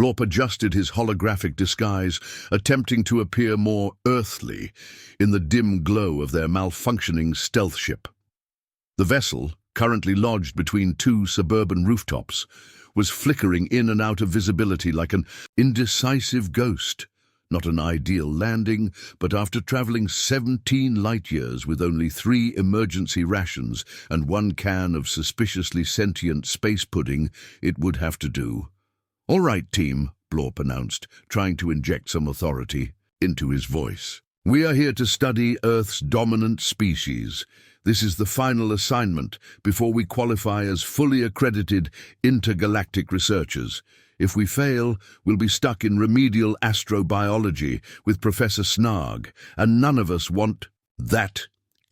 Blorp adjusted his holographic disguise, attempting to appear more earthly in the dim glow of their malfunctioning stealth ship. The vessel, currently lodged between two suburban rooftops, was flickering in and out of visibility like an indecisive ghost. Not an ideal landing, but after traveling 17 light-years with only 3 emergency rations and 1 can of suspiciously sentient space pudding, it would have to do. "All right, team," Blorp announced, trying to inject some authority into his voice. "We are here to study Earth's dominant species. This is the final assignment before we qualify as fully accredited intergalactic researchers. If we fail, we'll be stuck in remedial astrobiology with Professor Snarg, and none of us want that."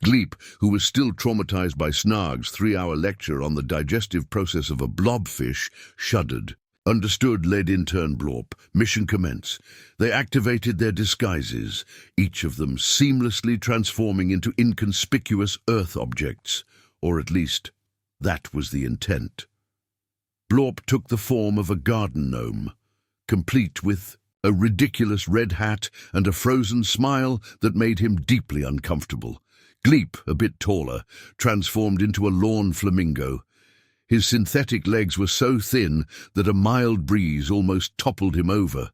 Gleep, who was still traumatized by Snarg's 3-hour lecture on the digestive process of a blobfish, shuddered. "Understood, lead intern Blorp. Mission commence." They activated their disguises, each of them seamlessly transforming into inconspicuous Earth objects, or at least, that was the intent. Blorp took the form of a garden gnome, complete with a ridiculous red hat and a frozen smile that made him deeply uncomfortable. Gleep, a bit taller, transformed into a lawn flamingo. His synthetic legs were so thin that a mild breeze almost toppled him over.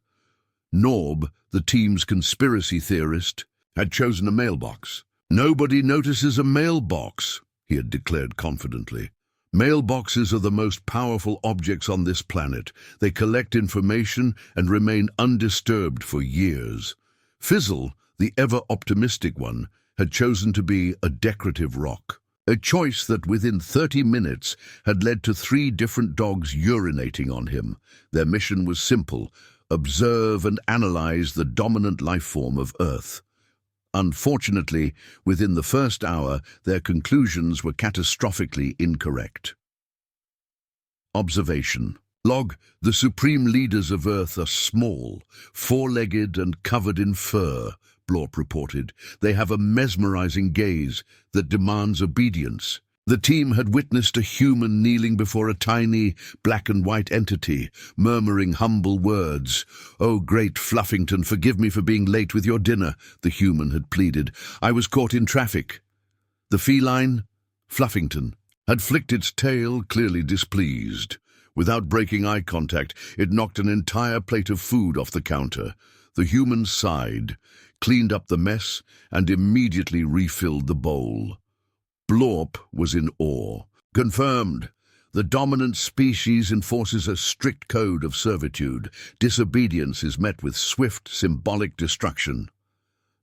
Norb, the team's conspiracy theorist, had chosen a mailbox. "Nobody notices a mailbox," he had declared confidently. "Mailboxes are the most powerful objects on this planet. They collect information and remain undisturbed for years." Fizzle, the ever-optimistic one, had chosen to be a decorative rock. A choice that within 30 minutes had led to 3 different dogs urinating on him. Their mission was simple: observe and analyze the dominant life form of Earth. Unfortunately, within the first hour, their conclusions were catastrophically incorrect. Observation. Log: the supreme leaders of Earth are small, 4-legged and covered in fur, Blorp reported. They have a mesmerizing gaze that demands obedience. The team had witnessed a human kneeling before a tiny black and white entity, murmuring humble words. "Oh, great Fluffington, forgive me for being late with your dinner," the human had pleaded. "I was caught in traffic." The feline, Fluffington, had flicked its tail, clearly displeased. Without breaking eye contact, it knocked an entire plate of food off the counter. The human sighed, cleaned up the mess, and immediately refilled the bowl. Blorp was in awe. Confirmed. The dominant species enforces a strict code of servitude. Disobedience is met with swift, symbolic destruction.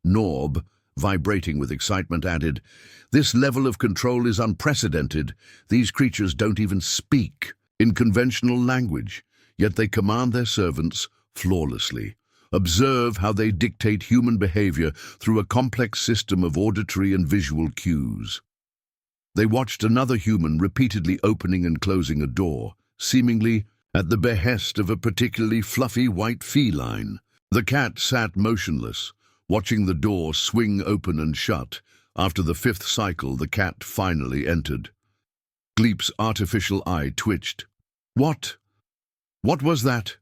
Norb, vibrating with excitement, added, "This level of control is unprecedented. These creatures don't even speak in conventional language, yet they command their servants flawlessly. Observe how they dictate human behavior through a complex system of auditory and visual cues." They watched another human repeatedly opening and closing a door, seemingly at the behest of a particularly fluffy white feline. The cat sat motionless, watching the door swing open and shut. After the 5th cycle, the cat finally entered. Gleep's artificial eye twitched. What was that?"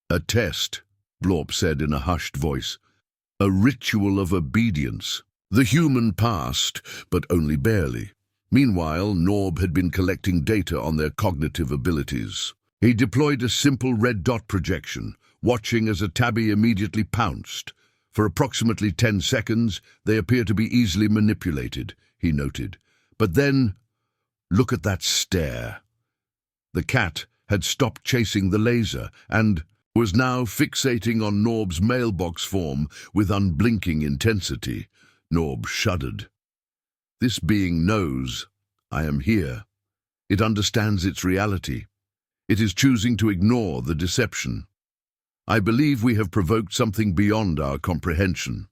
"A test," Blorp said in a hushed voice. "A ritual of obedience." The human passed, but only barely. Meanwhile, Norb had been collecting data on their cognitive abilities. He deployed a simple red dot projection, watching as a tabby immediately pounced. For approximately 10 seconds, they appear to be easily manipulated, he noted. But then, look at that stare. The cat had stopped chasing the laser and was now fixating on Norb's mailbox form with unblinking intensity. Norb shuddered. "This being knows I am here. It understands its reality. It is choosing to ignore the deception. I believe we have provoked something beyond our comprehension."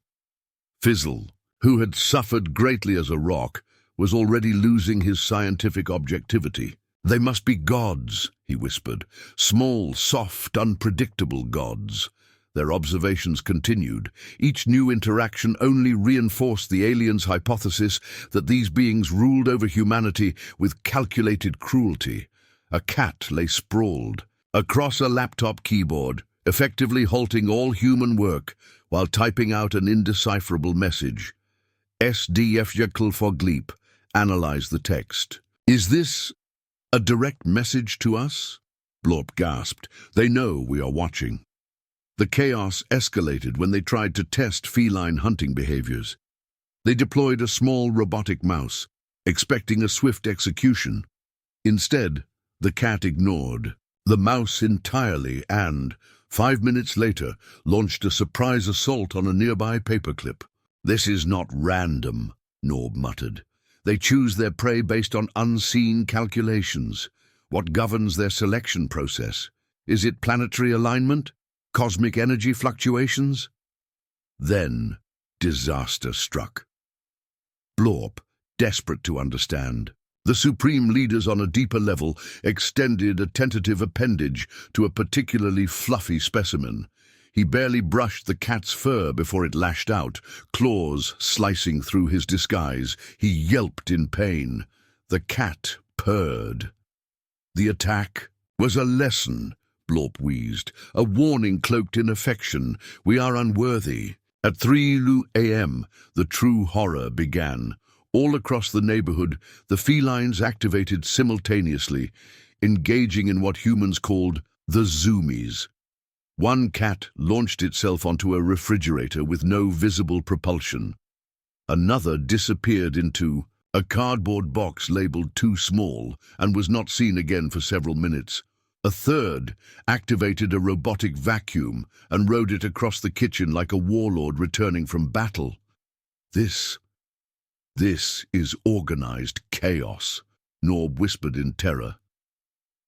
Fizzle, who had suffered greatly as a rock, was already losing his scientific objectivity. "They must be gods," he whispered. "Small, soft, unpredictable gods." Their observations continued. Each new interaction only reinforced the aliens' hypothesis that these beings ruled over humanity with calculated cruelty. A cat lay sprawled, across a laptop keyboard, effectively halting all human work while typing out an indecipherable message. SDF for Gleep. Analyze the text. Is this a direct message to us? Blorp gasped. They know we are watching. The chaos escalated when they tried to test feline hunting behaviors. They deployed a small robotic mouse, expecting a swift execution. Instead, the cat ignored the mouse entirely and, 5 minutes later, launched a surprise assault on a nearby paperclip. This is not random, Norb muttered. They choose their prey based on unseen calculations. What governs their selection process? Is it planetary alignment? Cosmic energy fluctuations? Then, disaster struck. Blorp, desperate to understand. The supreme leaders on a deeper level extended a tentative appendage to a particularly fluffy specimen. He barely brushed the cat's fur before it lashed out, claws slicing through his disguise. He yelped in pain. The cat purred. The attack was a lesson, Blorp wheezed, a warning cloaked in affection. We are unworthy. At 3 a.m., the true horror began. All across the neighborhood, the felines activated simultaneously, engaging in what humans called the zoomies. One cat launched itself onto a refrigerator with no visible propulsion. Another disappeared into a cardboard box labeled too small and was not seen again for several minutes. A third activated a robotic vacuum and rode it across the kitchen like a warlord returning from battle. This is organized chaos, Norb whispered in terror.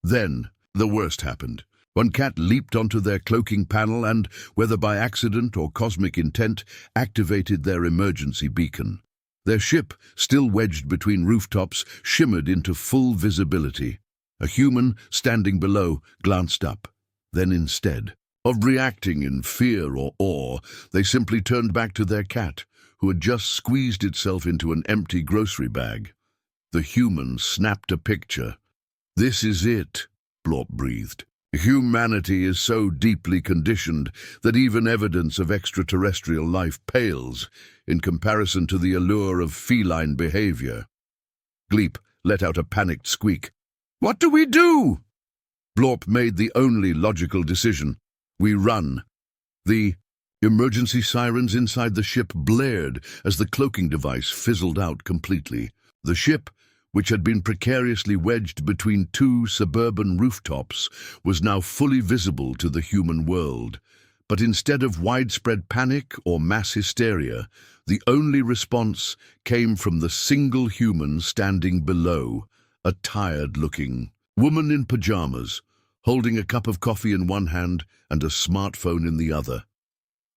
Then the worst happened. One cat leaped onto their cloaking panel and, whether by accident or cosmic intent, activated their emergency beacon. Their ship, still wedged between rooftops, shimmered into full visibility. A human, standing below, glanced up. Then instead of reacting in fear or awe, they simply turned back to their cat, who had just squeezed itself into an empty grocery bag. The human snapped a picture. "This is it," Blorp breathed. "Humanity is so deeply conditioned that even evidence of extraterrestrial life pales in comparison to the allure of feline behavior." Gleep let out a panicked squeak. "What do we do?" Blorp made the only logical decision. "We run." The emergency sirens inside the ship blared as the cloaking device fizzled out completely. The ship, which had been precariously wedged between two suburban rooftops, was now fully visible to the human world. But instead of widespread panic or mass hysteria, the only response came from the single human standing below, a tired-looking woman in pajamas, holding a cup of coffee in one hand and a smartphone in the other.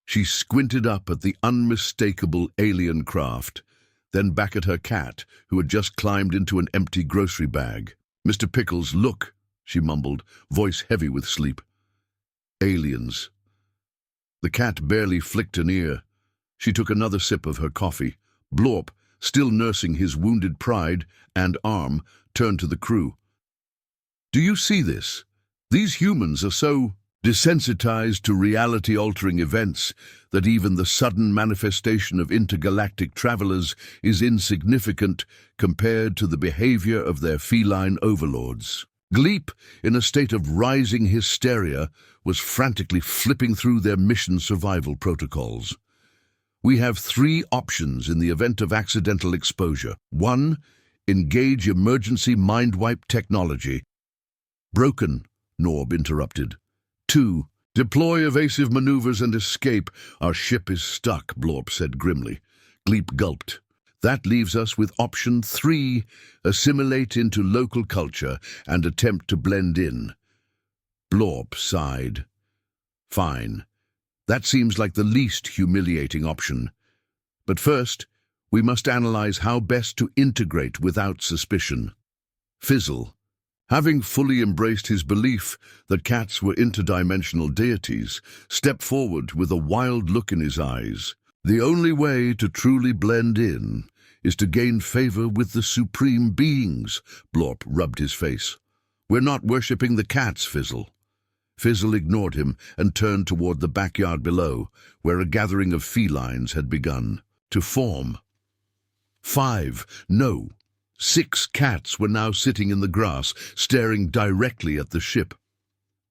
She squinted up at the unmistakable alien craft, then back at her cat, who had just climbed into an empty grocery bag. "Mr. Pickles, look," she mumbled, voice heavy with sleep. "Aliens." The cat barely flicked an ear. She took another sip of her coffee. Blorp, still nursing his wounded pride and arm, turned to the crew. "Do you see this? These humans are so desensitized to reality-altering events that even the sudden manifestation of intergalactic travelers is insignificant compared to the behavior of their feline overlords." Gleep, in a state of rising hysteria, was frantically flipping through their mission survival protocols. "We have 3 options in the event of accidental exposure. 1. Engage emergency mind-wipe technology." "Broken," Norb interrupted. 2. Deploy evasive maneuvers and escape. Our ship is stuck, Blorp said grimly. Gleep gulped. That leaves us with option 3, assimilate into local culture and attempt to blend in. Blorp sighed. Fine. That seems like the least humiliating option. But first, we must analyze how best to integrate without suspicion. Fizzle, having fully embraced his belief that cats were interdimensional deities, stepped forward with a wild look in his eyes. The only way to truly blend in is to gain favor with the supreme beings, Blorp rubbed his face. We're not worshipping the cats, Fizzle. Fizzle ignored him and turned toward the backyard below, where a gathering of felines had begun to form. 6 cats were now sitting in the grass, staring directly at the ship.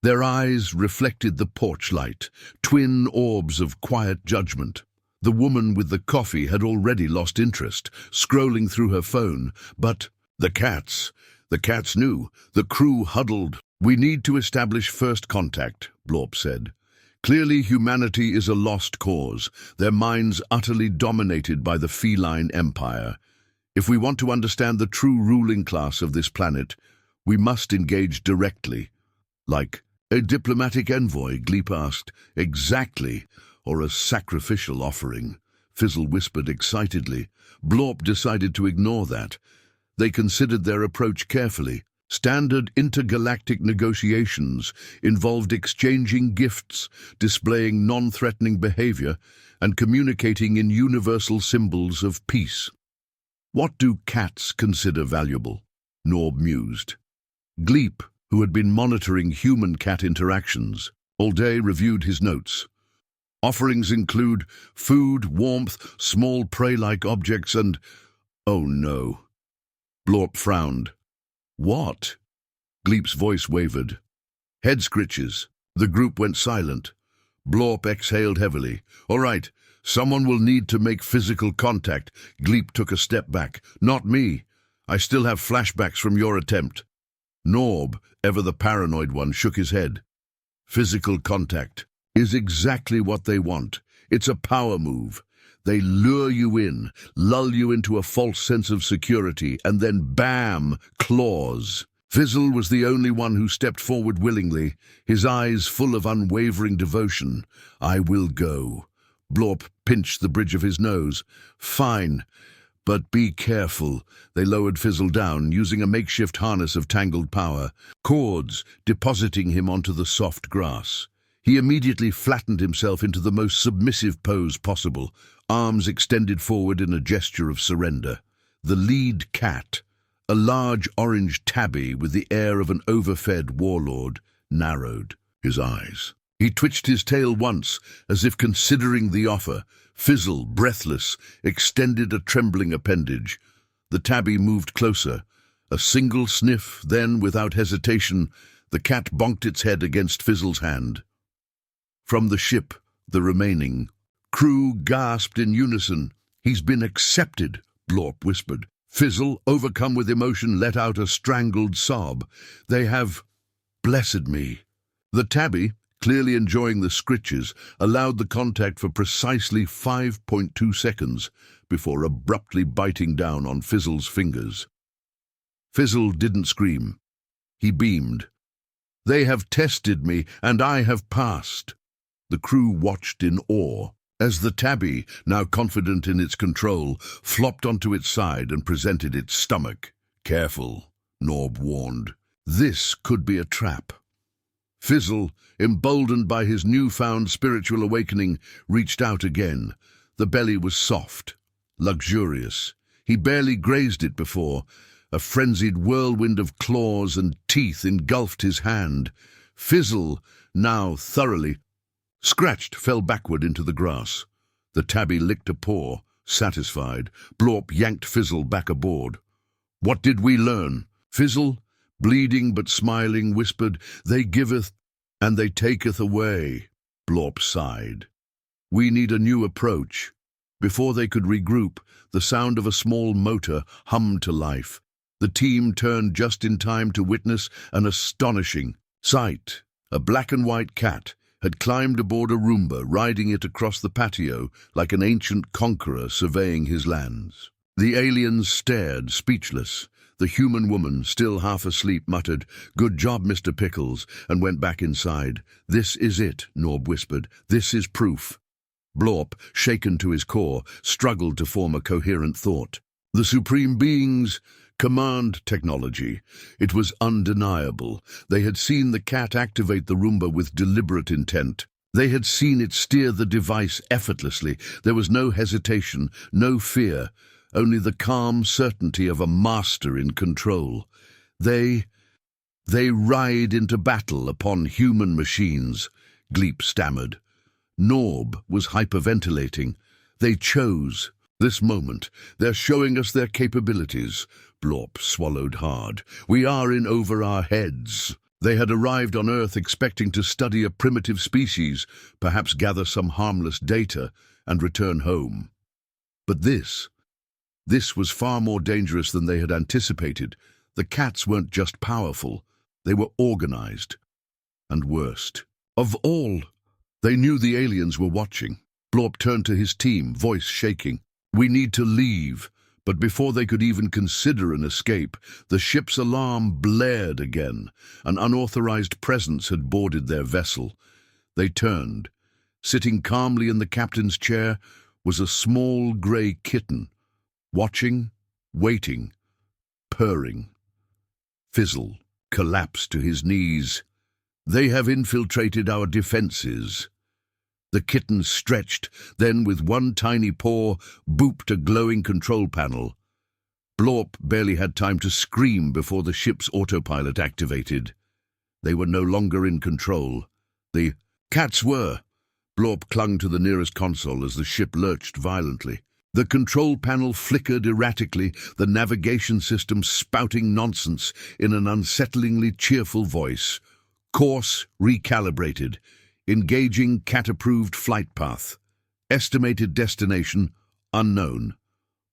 Their eyes reflected the porch light, twin orbs of quiet judgment. The woman with the coffee had already lost interest, scrolling through her phone, but the cats knew. The crew huddled. "We need to establish first contact," Blorp said. "Clearly humanity is a lost cause, their minds utterly dominated by the feline empire. If we want to understand the true ruling class of this planet, we must engage directly." "Like a diplomatic envoy?" Gleep asked. "Exactly. Or a sacrificial offering," Fizzle whispered excitedly. Blorp decided to ignore that. They considered their approach carefully. Standard intergalactic negotiations involved exchanging gifts, displaying non-threatening behavior, and communicating in universal symbols of peace. "What do cats consider valuable?" Norb mused. Gleep, who had been monitoring human-cat interactions all day, reviewed his notes. "Offerings include food, warmth, small prey-like objects, and—" "Oh no." Blorp frowned. "What?" Gleep's voice wavered. "Head scritches." The group went silent. Blorp exhaled heavily. "All right, someone will need to make physical contact." Gleep took a step back. "Not me. I still have flashbacks from your attempt." Norb, ever the paranoid one, shook his head. "Physical contact is exactly what they want. It's a power move. They lure you in, lull you into a false sense of security, and then bam, claws." Fizzle was the only one who stepped forward willingly, his eyes full of unwavering devotion. "I will go." Blorp pinched the bridge of his nose. "Fine, but be careful." They lowered Fizzle down, using a makeshift harness of tangled power, cords depositing him onto the soft grass. He immediately flattened himself into the most submissive pose possible, arms extended forward in a gesture of surrender. The lead cat, a large orange tabby with the air of an overfed warlord, narrowed his eyes. He twitched his tail once, as if considering the offer. Fizzle, breathless, extended a trembling appendage. The tabby moved closer. A single sniff, then, without hesitation, the cat bonked its head against Fizzle's hand. From the ship, the remaining crew gasped in unison. "He's been accepted," Blorp whispered. Fizzle, overcome with emotion, let out a strangled sob. "They have blessed me." The tabby, clearly enjoying the scritches, allowed the contact for precisely 5.2 seconds before abruptly biting down on Fizzle's fingers. Fizzle didn't scream. He beamed. "They have tested me, and I have passed." The crew watched in awe as the tabby, now confident in its control, flopped onto its side and presented its stomach. "Careful," Norb warned. "This could be a trap." Fizzle, emboldened by his newfound spiritual awakening, reached out again. The belly was soft, luxurious. He barely grazed it before. A frenzied whirlwind of claws and teeth engulfed his hand. Fizzle, now thoroughly scratched, fell backward into the grass. The tabby licked a paw, satisfied. Blorp yanked Fizzle back aboard. "What did we learn?" Fizzle, bleeding but smiling, whispered, "They giveth, and they taketh away." Blorp sighed. "We need a new approach." Before they could regroup, the sound of a small motor hummed to life. The team turned just in time to witness an astonishing sight. A black and white cat had climbed aboard a Roomba, riding it across the patio like an ancient conqueror surveying his lands. The aliens stared, speechless. The human woman, still half asleep, muttered, "Good job, Mr. Pickles," and went back inside. "This is it," Norb whispered. "This is proof." Blorp, shaken to his core, struggled to form a coherent thought. The Supreme Being's command technology. It was undeniable. They had seen the cat activate the Roomba with deliberate intent. They had seen it steer the device effortlessly. There was no hesitation, no fear, only the calm certainty of a master in control. They They ride into battle upon human machines, Gleep stammered. Norb was hyperventilating. They chose this moment. They're showing us their capabilities. Blorp swallowed hard. We are in over our heads. They had arrived on Earth expecting to study a primitive species, perhaps gather some harmless data, and return home. But this was far more dangerous than they had anticipated. The cats weren't just powerful, they were organized. And worst of all, they knew the aliens were watching. Blorp turned to his team, voice shaking. We need to leave. But before they could even consider an escape, the ship's alarm blared again. An unauthorized presence had boarded their vessel. They turned. Sitting calmly in the captain's chair was a small grey kitten, watching, waiting, purring. Fizzle collapsed to his knees. They have infiltrated our defenses. The kitten stretched, then with one tiny paw booped a glowing control panel. Blorp barely had time to scream before the ship's autopilot activated. They were no longer in control. The cats were. Blorp clung to the nearest console as the ship lurched violently. The control panel flickered erratically, the navigation system spouting nonsense in an unsettlingly cheerful voice. Course recalibrated. Engaging cat-approved flight path. Estimated destination unknown.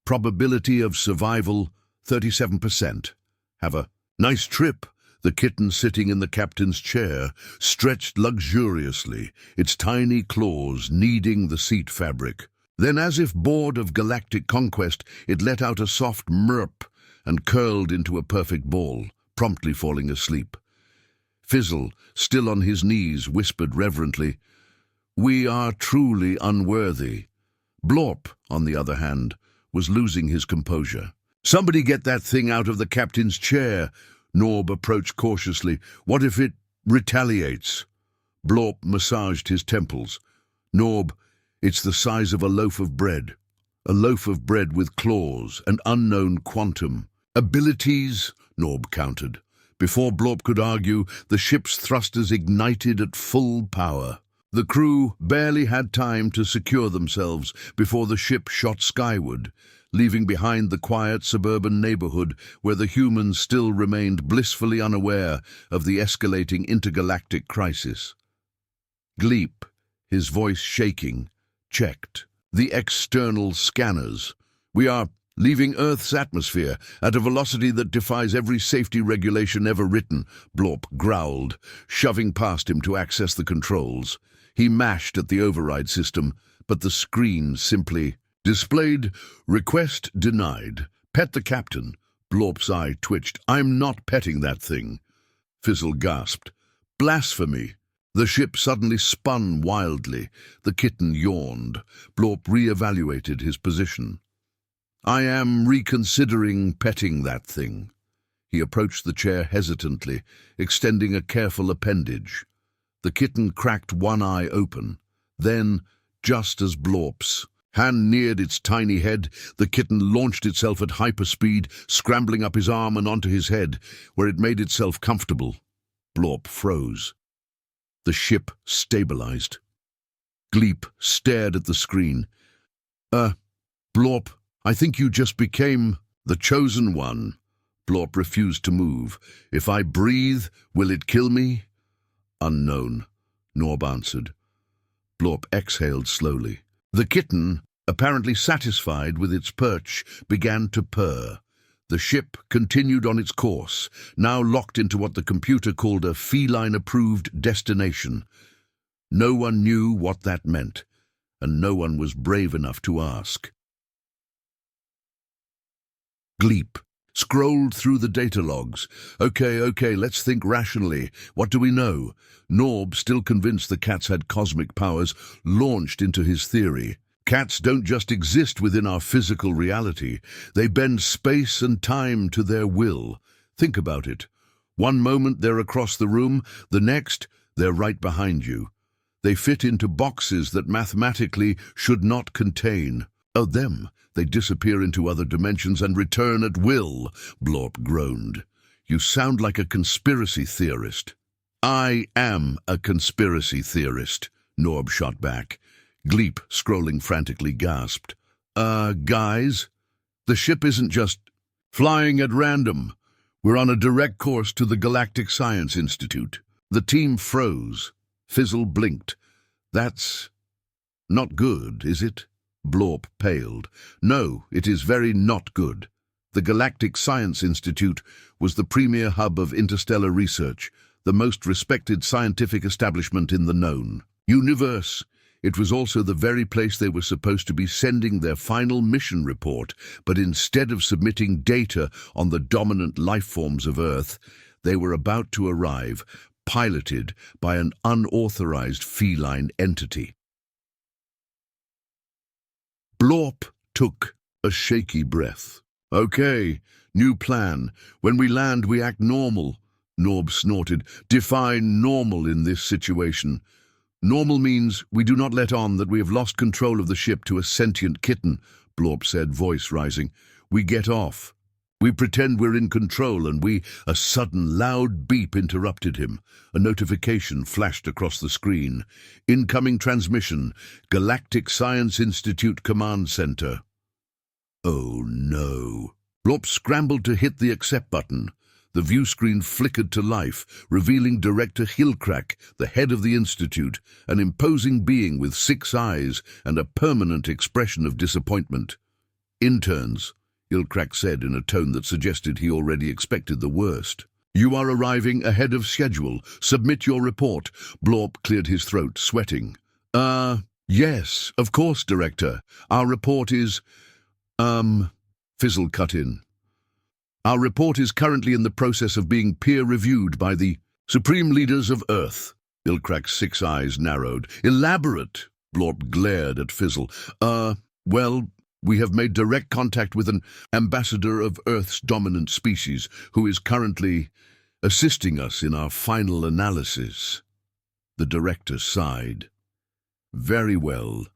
Probability of survival 37%. Have a nice trip. The kitten sitting in the captain's chair stretched luxuriously, its tiny claws kneading the seat fabric. Then, as if bored of galactic conquest, it let out a soft murp and curled into a perfect ball, promptly falling asleep. Fizzle, still on his knees, whispered reverently, "We are truly unworthy." Blorp, on the other hand, was losing his composure. "Somebody get that thing out of the captain's chair." Norb approached cautiously. "What if it retaliates?" Blorp massaged his temples. "Norb, it's the size of a loaf of bread. A loaf of bread with claws, an unknown quantum. Abilities," Norb countered. Before Blorp could argue, the ship's thrusters ignited at full power. The crew barely had time to secure themselves before the ship shot skyward, leaving behind the quiet suburban neighborhood where the humans still remained blissfully unaware of the escalating intergalactic crisis. Gleep, his voice shaking, checked. "The external scanners. We are leaving Earth's atmosphere at a velocity that defies every safety regulation ever written," Blorp growled, shoving past him to access the controls. He mashed at the override system, but the screen simply displayed, "Request denied. Pet the captain." Blorp's eye twitched. "I'm not petting that thing." Fizzle gasped. "Blasphemy." The ship suddenly spun wildly. The kitten yawned. Blorp re-evaluated his position. "I am reconsidering petting that thing." He approached the chair hesitantly, extending a careful appendage. The kitten cracked one eye open. Then, just as Blorp's hand neared its tiny head, the kitten launched itself at hyperspeed, scrambling up his arm and onto his head, where it made itself comfortable. Blorp froze. The ship stabilized. Gleep stared at the screen. Blorp, I think you just became the chosen one." Blorp refused to move. "If I breathe, will it kill me?" "Unknown," Norb answered. Blorp exhaled slowly. The kitten, apparently satisfied with its perch, began to purr. The ship continued on its course, now locked into what the computer called a feline-approved destination. No one knew what that meant, and no one was brave enough to ask. Gleep scrolled through the data logs. Okay, let's think rationally. What do we know? Norb, still convinced the cats had cosmic powers, launched into his theory. Cats don't just exist within our physical reality. They bend space and time to their will. Think about it. One moment they're across the room, the next they're right behind you. They fit into boxes that mathematically should not contain. They disappear into other dimensions and return at will, Blorp groaned. You sound like a conspiracy theorist. I am a conspiracy theorist, Norb shot back. Gleep, scrolling frantically, gasped. Guys? The ship isn't just flying at random. We're on a direct course to the Galactic Science Institute. The team froze. Fizzle blinked. That's not good, is it? Blorp paled. No, it is very not good. The Galactic Science Institute was the premier hub of interstellar research, the most respected scientific establishment in the known universe. It was also the very place they were supposed to be sending their final mission report, but instead of submitting data on the dominant life forms of Earth, they were about to arrive, piloted by an unauthorized feline entity. Blorp took a shaky breath. Okay, new plan. When we land, we act normal. Norb snorted. Define normal in this situation. Normal means we do not let on that we have lost control of the ship to a sentient kitten, Blorp said, voice rising. We get off. We pretend we're in control and A sudden loud beep interrupted him. A notification flashed across the screen. Incoming transmission. Galactic Science Institute Command Center. Oh no. Blorp scrambled to hit the accept button. The view screen flickered to life, revealing Director Hilcrack, the head of the Institute, an imposing being with 6 eyes and a permanent expression of disappointment. Interns, Hilcrack said in a tone that suggested he already expected the worst. You are arriving ahead of schedule. Submit your report. Blorp cleared his throat, sweating. Yes, of course, Director. Our report is... Fizzle cut in. Our report is currently in the process of being peer-reviewed by the Supreme Leaders of Earth. Hilcrack's 6 eyes narrowed. Elaborate, Blorp glared at Fizzle. Well, we have made direct contact with an ambassador of Earth's dominant species who is currently assisting us in our final analysis. The director sighed. Very well.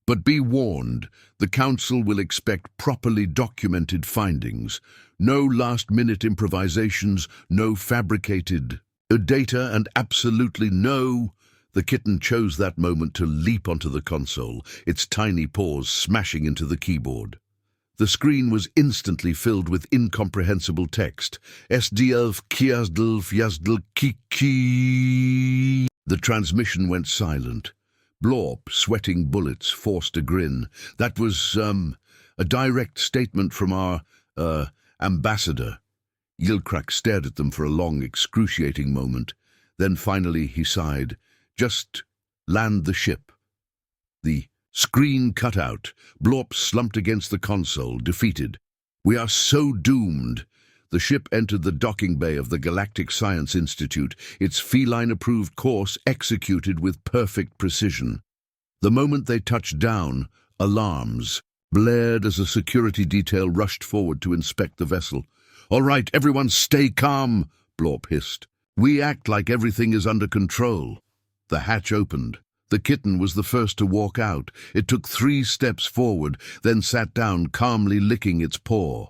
But be warned, the Council will expect properly documented findings. No last-minute improvisations, no fabricated data, and absolutely no... The kitten chose that moment to leap onto the console, its tiny paws smashing into the keyboard. The screen was instantly filled with incomprehensible text. SDLF Kiasdlf Yazdl Kiki. The transmission went silent. Blorp, sweating bullets, forced a grin. That was, a direct statement from our, ambassador. Hilcrack stared at them for a long, excruciating moment. Then finally he sighed. Just land the ship. The screen cut out. Blorp slumped against the console, defeated. We are so doomed. The ship entered the docking bay of the Galactic Science Institute, its feline-approved course executed with perfect precision. The moment they touched down, alarms blared as a security detail rushed forward to inspect the vessel. All right, everyone stay calm, Blorp hissed. We act like everything is under control. The hatch opened. The kitten was the first to walk out. It took 3 steps forward, then sat down, calmly licking its paw.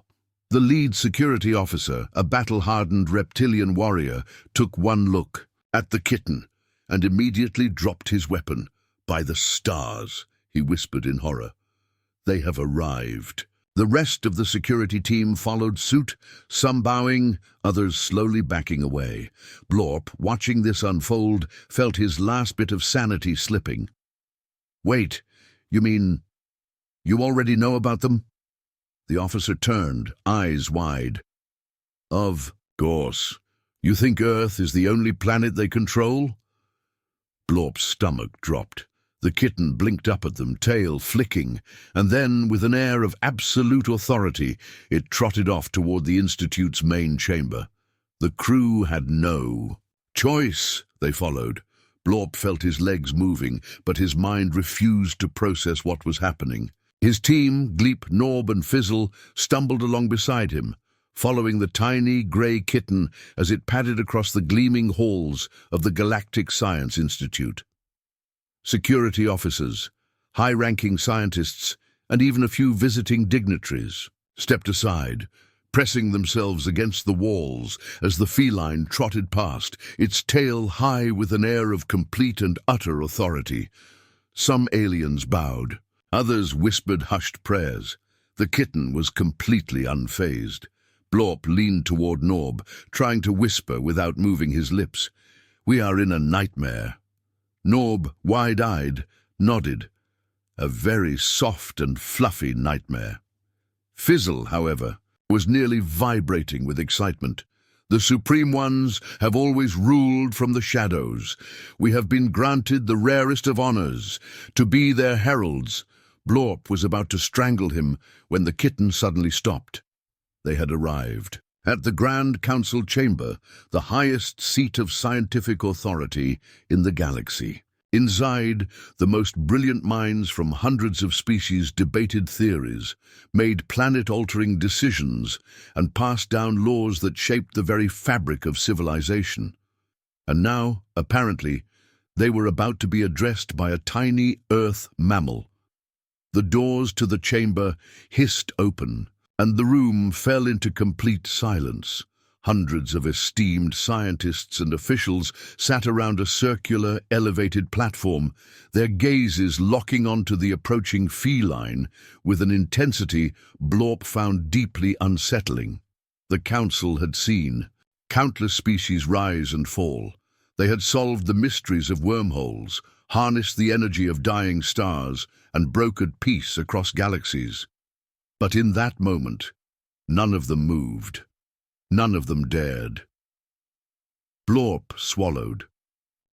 The lead security officer, a battle-hardened reptilian warrior, took one look at the kitten and immediately dropped his weapon. By the stars, he whispered in horror. They have arrived. The rest of the security team followed suit, some bowing, others slowly backing away. Blorp, watching this unfold, felt his last bit of sanity slipping. Wait, you mean you already know about them? The officer turned, eyes wide. Of course. You think Earth is the only planet they control? Blorp's stomach dropped. The kitten blinked up at them, tail flicking, and then, with an air of absolute authority, it trotted off toward the Institute's main chamber. The crew had no choice. They followed. Blorp felt his legs moving, but his mind refused to process what was happening. His team, Gleep, Norb, and Fizzle, stumbled along beside him, following the tiny grey kitten as it padded across the gleaming halls of the Galactic Science Institute. Security officers, high-ranking scientists, and even a few visiting dignitaries stepped aside, pressing themselves against the walls as the feline trotted past, its tail high with an air of complete and utter authority. Some aliens bowed, others whispered hushed prayers. The kitten was completely unfazed. Blorp leaned toward Norb, trying to whisper without moving his lips. "We are in a nightmare." Norb, wide-eyed, nodded. A very soft and fluffy nightmare. Fizzle, however, was nearly vibrating with excitement. "The Supreme Ones have always ruled from the shadows. We have been granted the rarest of honors, to be their heralds." Blorp was about to strangle him when the kitten suddenly stopped. They had arrived at the Grand Council Chamber, the highest seat of scientific authority in the galaxy. Inside, the most brilliant minds from hundreds of species debated theories, made planet-altering decisions, and passed down laws that shaped the very fabric of civilization. And now, apparently, they were about to be addressed by a tiny Earth mammal. The doors to the chamber hissed open, and the room fell into complete silence. Hundreds of esteemed scientists and officials sat around a circular, elevated platform, their gazes locking onto the approaching feline with an intensity Blorp found deeply unsettling. The Council had seen countless species rise and fall. They had solved the mysteries of wormholes, harnessed the energy of dying stars, and brokered peace across galaxies. But in that moment, none of them moved. None of them dared. Blorp swallowed.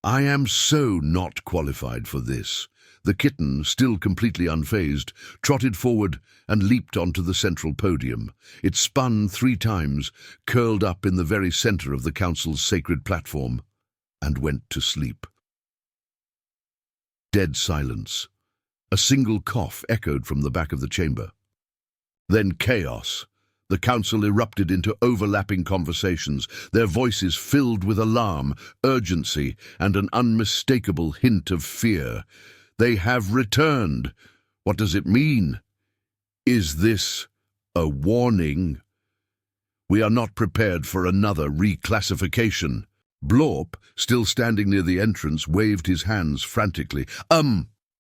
"I am so not qualified for this." The kitten, still completely unfazed, trotted forward and leaped onto the central podium. It spun 3 times, curled up in the very center of the council's sacred platform, and went to sleep. Dead silence. A single cough echoed from the back of the chamber. Then chaos. The council erupted into overlapping conversations, their voices filled with alarm, urgency, and an unmistakable hint of fear. "They have returned. What does it mean? Is this a warning? We are not prepared for another reclassification." Blorp, still standing near the entrance, waved his hands frantically.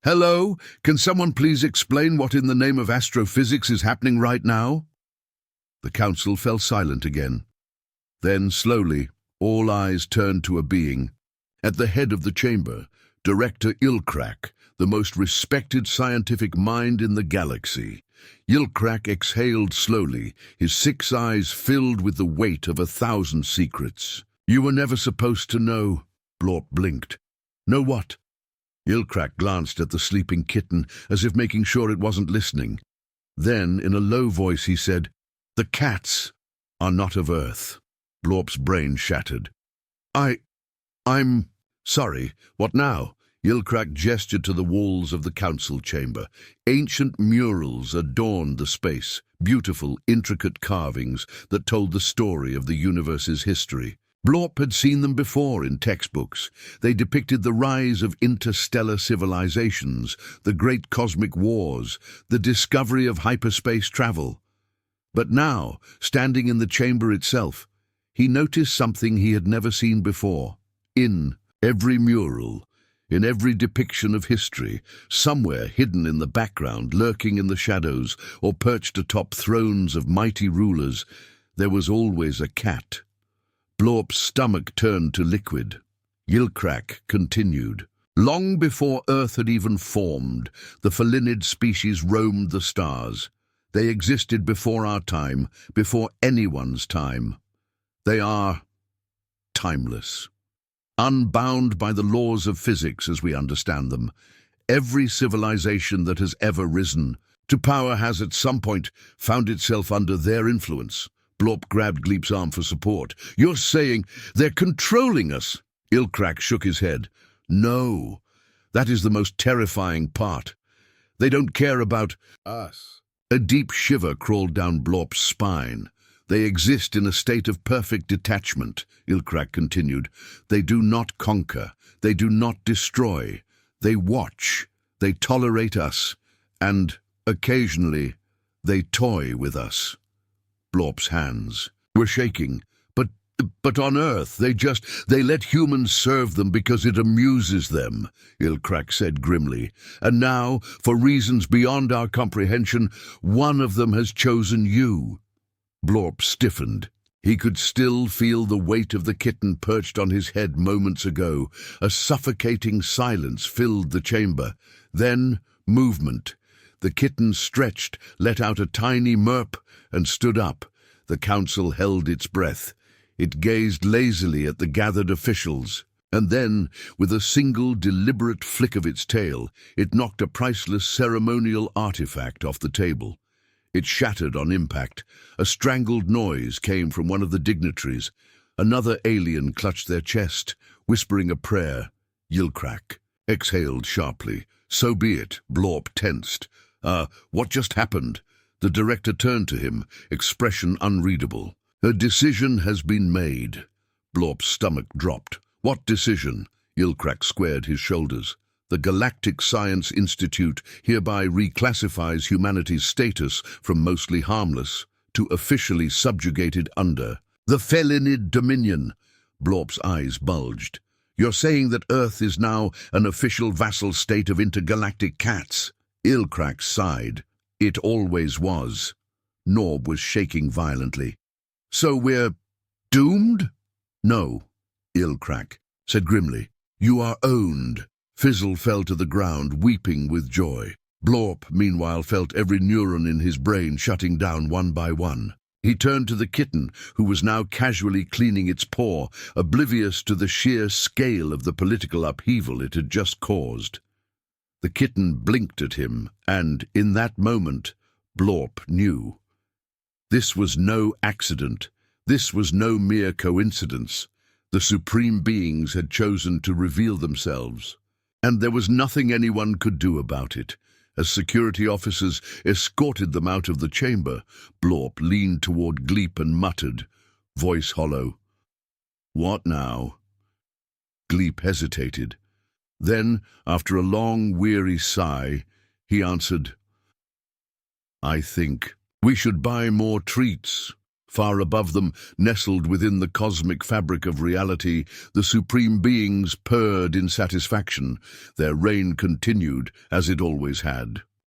Hello? Can someone please explain what in the name of astrophysics is happening right now?" The council fell silent again. Then, slowly, all eyes turned to a being. At the head of the chamber, Director Ilkrak, the most respected scientific mind in the galaxy. Ilkrak exhaled slowly, his 6 eyes filled with the weight of 1,000 secrets. "You were never supposed to know." Blorp blinked. "Know what?" Ilkrak glanced at the sleeping kitten, as if making sure it wasn't listening. Then, in a low voice, he said, "The cats are not of Earth." Blorp's brain shattered. I'm sorry, what now?" Ilkrak gestured to the walls of the council chamber. Ancient murals adorned the space, beautiful, intricate carvings that told the story of the universe's history. Blorp had seen them before in textbooks. They depicted the rise of interstellar civilizations, the great cosmic wars, the discovery of hyperspace travel. But now, standing in the chamber itself, he noticed something he had never seen before. In every mural, in every depiction of history, somewhere hidden in the background, lurking in the shadows, or perched atop thrones of mighty rulers, there was always a cat. Blorp's stomach turned to liquid. Ilkrak continued. "Long before Earth had even formed, the felinid species roamed the stars. They existed before our time, before anyone's time. They are timeless, unbound by the laws of physics as we understand them. Every civilization that has ever risen to power has at some point found itself under their influence." Blorp grabbed Gleep's arm for support. "You're saying they're controlling us?" Ilkrak shook his head. "No, that is the most terrifying part. They don't care about us." A deep shiver crawled down Blorp's spine. "They exist in a state of perfect detachment," Ilkrak continued. "They do not conquer. They do not destroy. They watch. They tolerate us. And, occasionally, they toy with us." Blorp's hands were shaking. But on Earth, they let humans serve them because it amuses them, Ilkrak said grimly. And now, for reasons beyond our comprehension, one of them has chosen you. Blorp stiffened. He could still feel the weight of the kitten perched on his head moments ago. A suffocating silence filled the chamber. Then, movement. The kitten stretched, let out a tiny murp, and stood up. The council held its breath. It gazed lazily at the gathered officials, and then, with a single deliberate flick of its tail, it knocked a priceless ceremonial artifact off the table. It shattered on impact. A strangled noise came from one of the dignitaries. Another alien clutched their chest, whispering a prayer. Ilkrak exhaled sharply. So be it. Blorp tensed. What just happened? The director turned to him, expression unreadable. A decision has been made. Blorp's stomach dropped. What decision? Ilkrak squared his shoulders. The Galactic Science Institute hereby reclassifies humanity's status from mostly harmless to officially subjugated under the Felinid Dominion. Blorp's eyes bulged. You're saying that Earth is now an official vassal state of intergalactic cats? Ilkrak sighed. It always was. Norb was shaking violently. So we're doomed? No, Ilkrak said grimly. You are owned. Fizzle fell to the ground, weeping with joy. Blorp, meanwhile, felt every neuron in his brain shutting down one by one. He turned to the kitten, who was now casually cleaning its paw, oblivious to the sheer scale of the political upheaval it had just caused. The kitten blinked at him, and, in that moment, Blorp knew. This was no accident. This was no mere coincidence. The supreme beings had chosen to reveal themselves. And there was nothing anyone could do about it. As security officers escorted them out of the chamber, Blorp leaned toward Gleep and muttered, voice hollow, "What now?" Gleep hesitated. Then, after a long, weary sigh, he answered, "I think we should buy more treats." Far above them, nestled within the cosmic fabric of reality, the supreme beings purred in satisfaction. Their reign continued, as it always had.